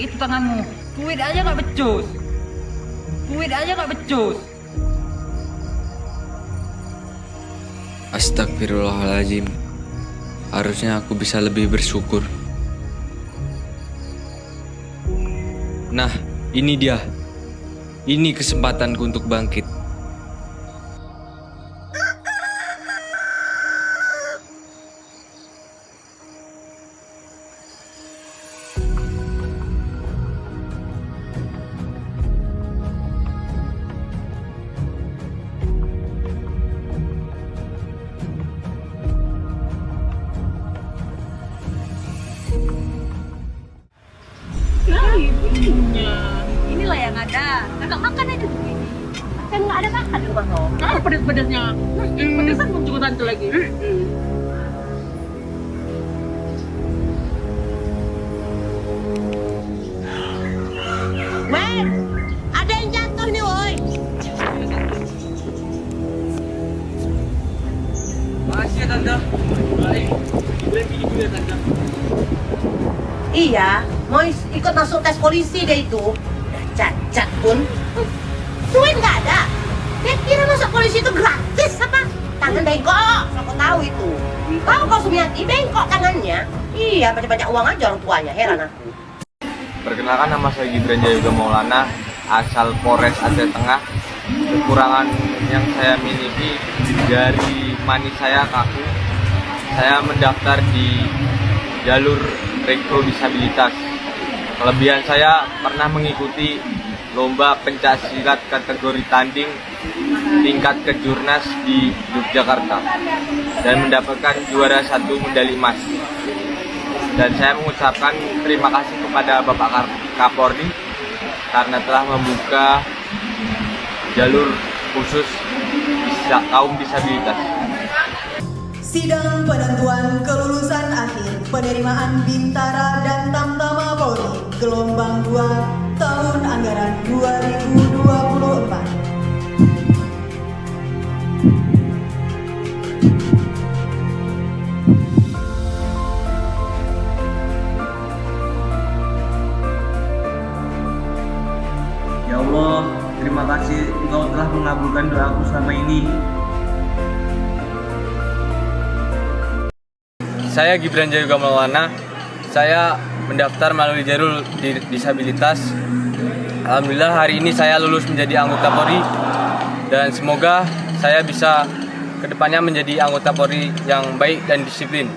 itu tanganmu. Kuit aja nggak becus. Kuit aja nggak becus. Astagfirullahaladzim. Harusnya aku bisa lebih bersyukur. Nah, ini dia. Ini kesempatanku untuk bangkit. Inilah yang ada. Kakak makan aja begini. Kan nggak ada makan di rumah lo. Nah, pedas-pedasnya. Pedasan pun cukup tante lagi. Wen, ada yang jatuh nih, woi. Makasih ya, Tante. Baik. Berarti juga, Tante. Iya, mau ikut masuk tes polisi deh itu. Cacat pun. Duit nggak ada. Dia kira masuk polisi itu gratis apa? Tangan bengkok, aku tahu itu. Tahu kau Sumiati bengkok tangannya. Iya, banyak-banyak uang aja orang tuanya, heran aku. Perkenalkan, nama saya Gibran Jayuga Maulana, asal Polres Aceh Tengah. Kekurangan yang saya miliki dari manis saya kaku. Saya mendaftar di jalur rekro disabilitas. Kelebihan saya pernah mengikuti lomba pencaksilat kategori tanding tingkat kejurnas di Yogyakarta dan mendapatkan juara 1 medali emas. Dan saya mengucapkan terima kasih kepada Bapak Kapolri karena telah membuka jalur khusus kaum disabilitas. Sidang penentuan kelulusan akhir penerimaan Bintara dan Tamtama Polri gelombang 2 tahun anggaran 2024. Ya Allah, terima kasih Engkau telah mengabulkan doaku selama ini. Saya Gibran Jayuga Maulana. Saya mendaftar melalui jalur disabilitas. Alhamdulillah hari ini saya lulus menjadi anggota Polri dan semoga saya bisa kedepannya menjadi anggota Polri yang baik dan disiplin.